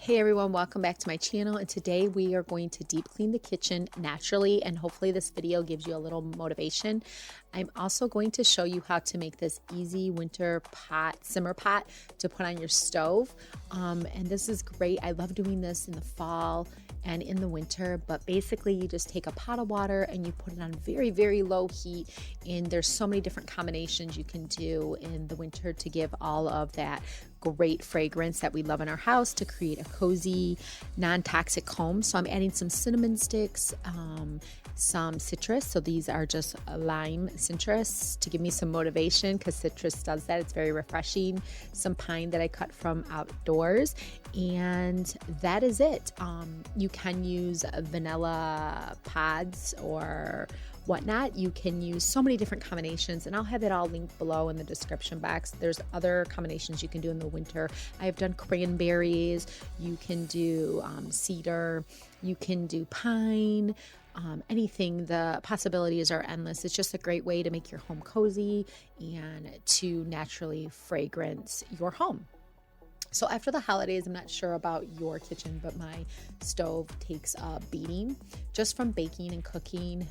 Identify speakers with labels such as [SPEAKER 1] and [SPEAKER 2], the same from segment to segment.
[SPEAKER 1] Hey everyone, welcome back to my channel, and today we are going to deep clean the kitchen naturally, and hopefully this video gives you a little motivation. I'm also going to show you how to make this easy winter simmer pot to put on your stove. And this is great. I love doing this in the fall and in the winter, but basically you just take a pot of water and you put it on very, very low heat, and there's so many different combinations you can do in the winter to give all of that great fragrance that we love in our house to create a cozy, non-toxic home. So I'm adding some cinnamon sticks, some citrus. So these are just lime citrus to give me some motivation because citrus does that. It's very refreshing. Some pine that I cut from outdoors, and that is it. You can use vanilla pods or whatnot. You can use so many different combinations, and I'll have it all linked below in the description box. There's other combinations you can do in the winter. I've done cranberries, you can do cedar, you can do pine, anything. The possibilities are endless. It's just a great way to make your home cozy and to naturally fragrance your home. So after the holidays, I'm not sure about your kitchen, but my stove takes a beating just from baking and cooking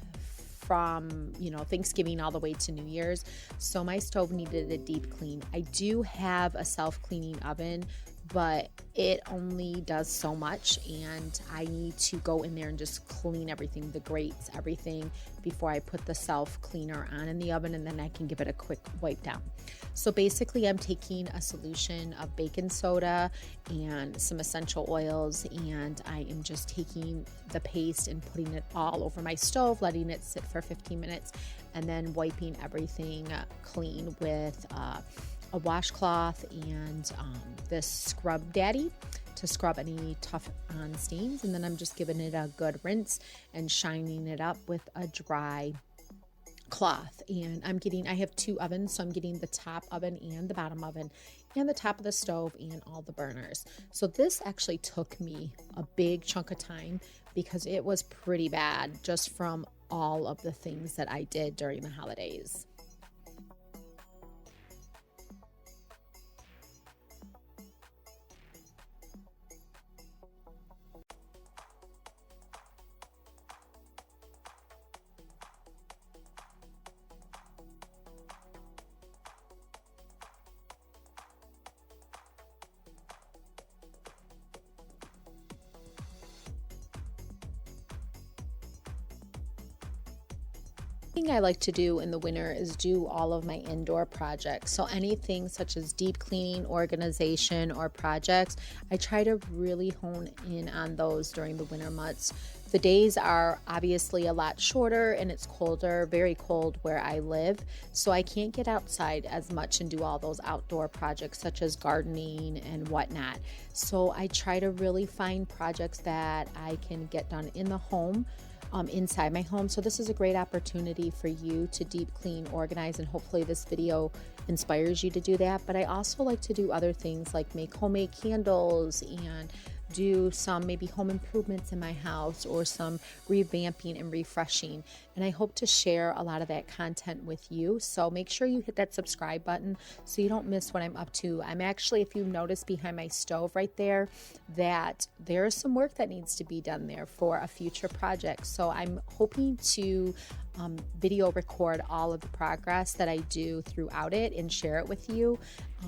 [SPEAKER 1] from Thanksgiving all the way to New Year's. So my stove needed a deep clean. I do have a self-cleaning oven, but it only does so much, and I need to go in there and just clean everything, the grates, everything, before I put the self cleaner on in the oven, and then I can give it a quick wipe down. So basically I'm taking a solution of baking soda and some essential oils, and I am just taking the paste and putting it all over my stove, letting it sit for 15 minutes, and then wiping everything clean with a washcloth and this Scrub Daddy to scrub any tough on stains. And then I'm just giving it a good rinse and shining it up with a dry cloth. And I have two ovens, so I'm getting the top oven and the bottom oven and the top of the stove and all the burners. So this actually took me a big chunk of time because it was pretty bad just from all of the things that I did during the holidays. Thing I like to do in the winter is do all of my indoor projects. So anything such as deep cleaning, organization, or projects, I try to really hone in on those during the winter months. The days are obviously a lot shorter and it's colder, very cold where I live, so I can't get outside as much and do all those outdoor projects such as gardening and whatnot. So I try to really find projects that I can get done in the home, inside my home. So this is a great opportunity for you to deep clean, organize, and hopefully this video inspires you to do that. But I also like to do other things like make homemade candles and do some maybe home improvements in my house or some revamping and refreshing. And I hope to share a lot of that content with you. So make sure you hit that subscribe button so you don't miss what I'm up to. I'm actually, if you notice behind my stove right there, that there is some work that needs to be done there for a future project. So I'm hoping to video record all of the progress that I do throughout it and share it with you.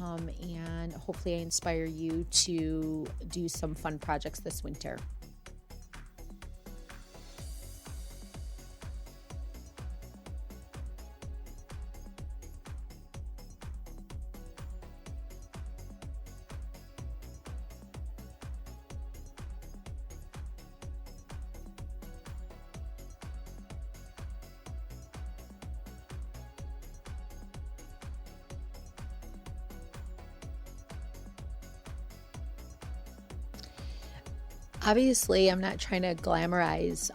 [SPEAKER 1] And hopefully I inspire you to do some fun projects this winter. Obviously, I'm not trying to glamorize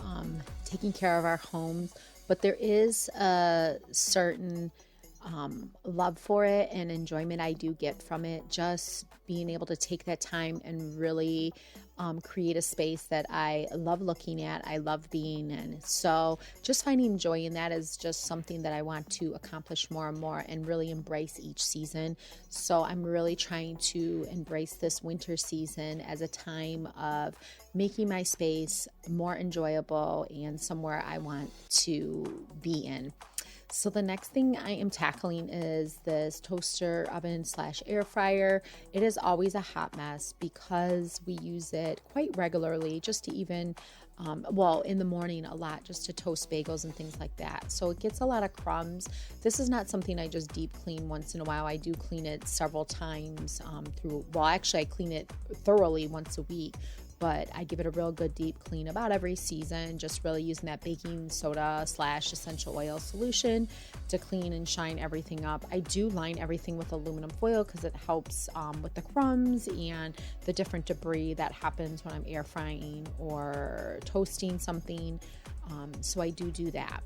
[SPEAKER 1] taking care of our homes, but there is a certain love for it and enjoyment I do get from it. Just being able to take that time and really create a space that I love looking at, I love being in. So just finding joy in that is just something that I want to accomplish more and more and really embrace each season. So I'm really trying to embrace this winter season as a time of making my space more enjoyable and somewhere I want to be in. So the next thing I am tackling is this toaster oven / air fryer. It is always a hot mess because we use it quite regularly just to even, in the morning a lot just to toast bagels and things like that. So it gets a lot of crumbs. This is not something I just deep clean once in a while. I do clean it several times I clean it thoroughly once a week. But I give it a real good deep clean about every season, just really using that baking soda / essential oil solution to clean and shine everything up. I do line everything with aluminum foil because it helps with the crumbs and the different debris that happens when I'm air frying or toasting something. So I do that.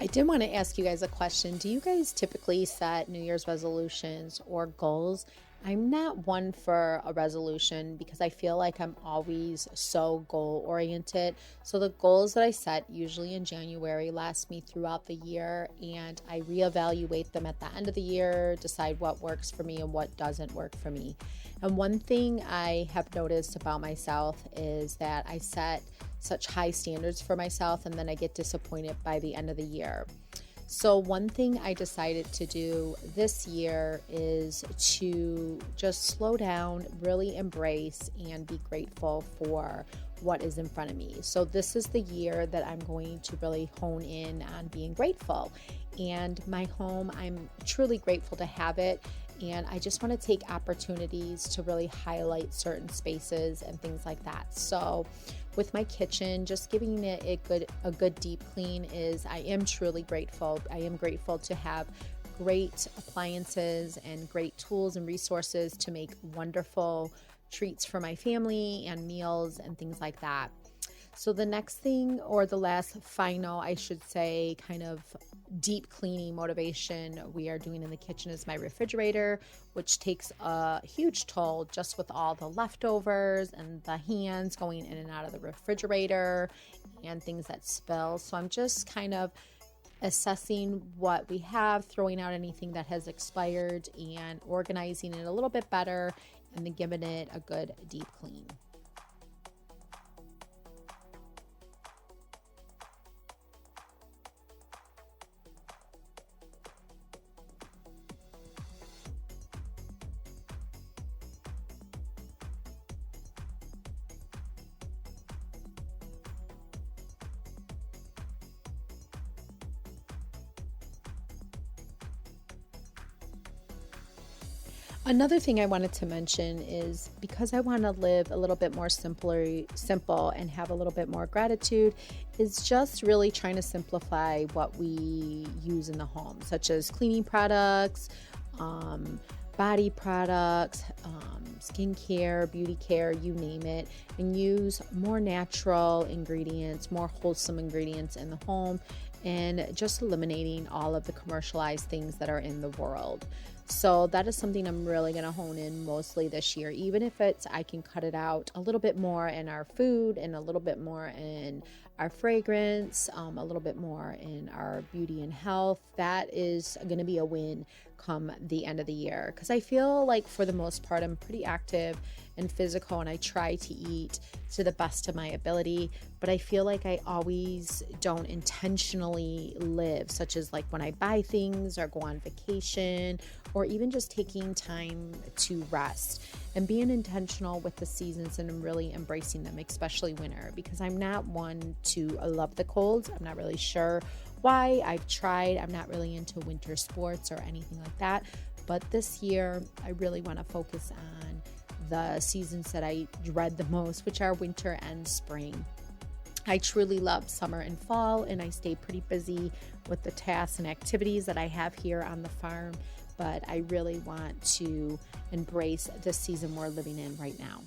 [SPEAKER 1] I did want to ask you guys a question. Do you guys typically set New Year's resolutions or goals? I'm not one for a resolution because I feel like I'm always so goal oriented. So the goals that I set usually in January last me throughout the year, and I reevaluate them at the end of the year, decide what works for me and what doesn't work for me. And one thing I have noticed about myself is that I set such high standards for myself and then I get disappointed by the end of the year. So one thing I decided to do this year is to just slow down, really embrace and be grateful for what is in front of me. So this is the year that I'm going to really hone in on being grateful. And my home, I'm truly grateful to have it. And I just want to take opportunities to really highlight certain spaces and things like that. So with my kitchen, just giving it a good deep clean is, I am truly grateful. I am grateful to have great appliances and great tools and resources to make wonderful treats for my family and meals and things like that. So the next thing, or the last final, I should say, kind of deep cleaning motivation we are doing in the kitchen is my refrigerator, which takes a huge toll just with all the leftovers and the hands going in and out of the refrigerator and things that spill. So I'm just kind of assessing what we have, throwing out anything that has expired and organizing it a little bit better and then giving it a good deep clean. Another thing I wanted to mention is, because I want to live a little bit more simple and have a little bit more gratitude, is just really trying to simplify what we use in the home, such as cleaning products, body products, skincare, beauty care, you name it, and use more natural ingredients, more wholesome ingredients in the home, and just eliminating all of the commercialized things that are in the world. So that is something I'm really going to hone in mostly this year, even if I can cut it out a little bit more in our food and a little bit more in our fragrance, a little bit more in our beauty and health. That is going to be a win come the end of the year, because I feel like for the most part I'm pretty active and physical, and I try to eat to the best of my ability, but I feel like I always don't intentionally live, such as like when I buy things or go on vacation, or even just taking time to rest and being intentional with the seasons and really embracing them, especially winter, because I'm not one to love the cold. I'm not really sure why. I've tried. I'm not really into winter sports or anything like that, but this year I really want to focus on the seasons that I dread the most, which are winter and spring. I truly love summer and fall, and I stay pretty busy with the tasks and activities that I have here on the farm. but I really want to embrace the season we're living in right now.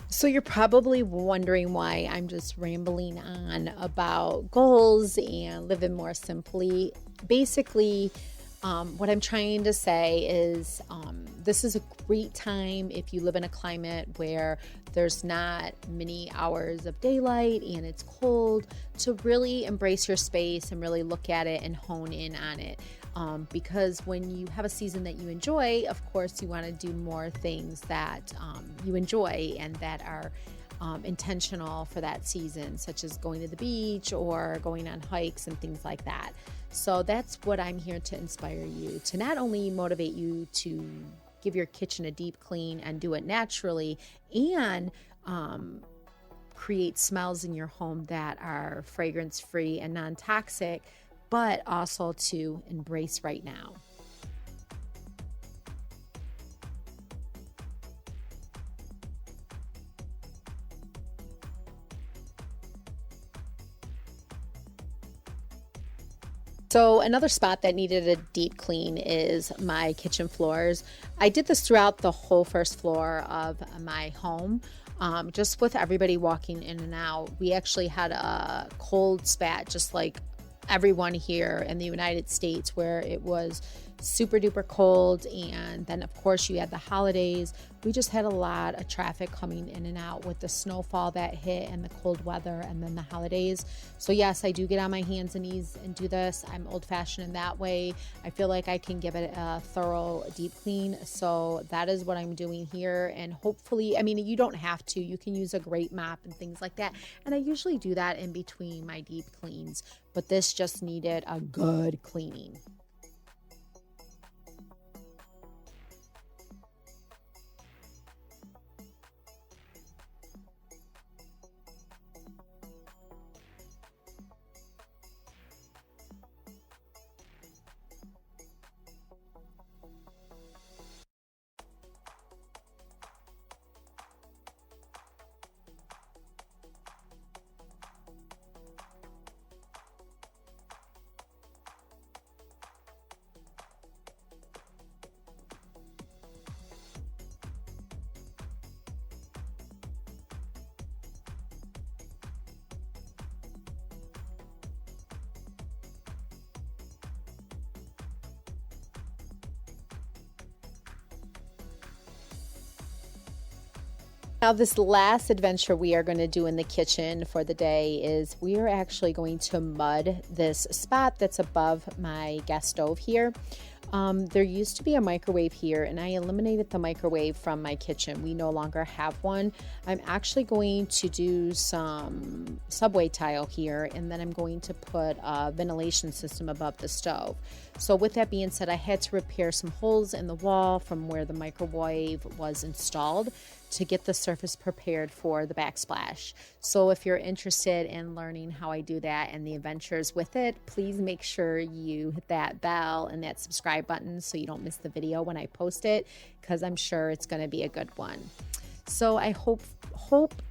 [SPEAKER 1] So you're probably wondering why I'm just rambling on about goals and living more simply. Basically, what I'm trying to say is this is a great time if you live in a climate where there's not many hours of daylight and it's cold, to really embrace your space and really look at it and hone in on it. Because when you have a season that you enjoy, of course, you want to do more things that you enjoy and that are intentional for that season, such as going to the beach or going on hikes and things like that. So that's what I'm here to inspire you, to not only motivate you to give your kitchen a deep clean and do it naturally, and create smells in your home that are fragrance free and non-toxic, but also to embrace right now. So another spot that needed a deep clean is my kitchen floors. I did this throughout the whole first floor of my home. Just with everybody walking in and out. We actually had a cold spat, just like everyone here in the United States, where it was super duper cold. And then of course you had the holidays. We just had a lot of traffic coming in and out with the snowfall that hit and the cold weather and then the holidays. So yes, I do get on my hands and knees and do this. I'm old fashioned in that way. I feel like I can give it a thorough deep clean. So that is what I'm doing here. And hopefully, I mean, you don't have to, you can use a great mop and things like that. And I usually do that in between my deep cleans, but this just needed a good cleaning. Now, this last adventure we are going to do in the kitchen for the day is we are actually going to mud this spot that's above my gas stove here. There used to be a microwave here, and I eliminated the microwave from my kitchen. We no longer have one. I'm actually going to do some subway tile here, and then I'm going to put a ventilation system above the stove. So with that being said, I had to repair some holes in the wall from where the microwave was installed to get the surface prepared for the backsplash. So if you're interested in learning how I do that and the adventures with it, please make sure you hit that bell and that subscribe button so you don't miss the video when I post it, because I'm sure it's going to be a good one. So I hope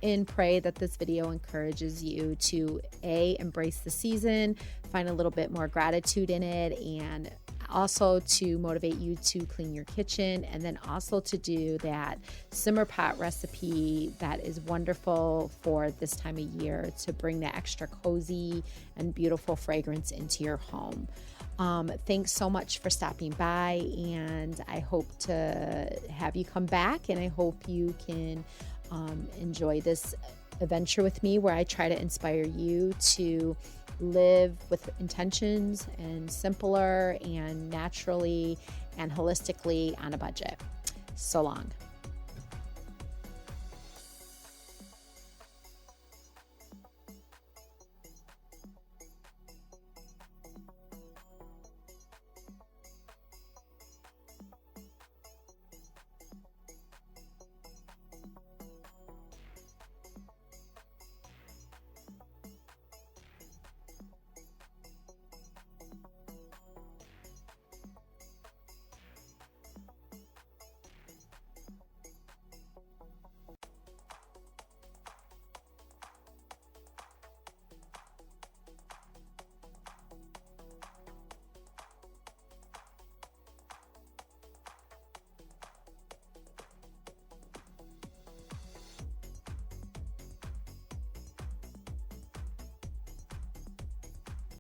[SPEAKER 1] and pray that this video encourages you to embrace the season, find a little bit more gratitude in it, and also to motivate you to clean your kitchen, and then also to do that simmer pot recipe that is wonderful for this time of year to bring that extra cozy and beautiful fragrance into your home. Thanks so much for stopping by, and I hope to have you come back, and I hope you can enjoy this adventure with me where I try to inspire you to live with intentions and simpler and naturally and holistically on a budget. So long.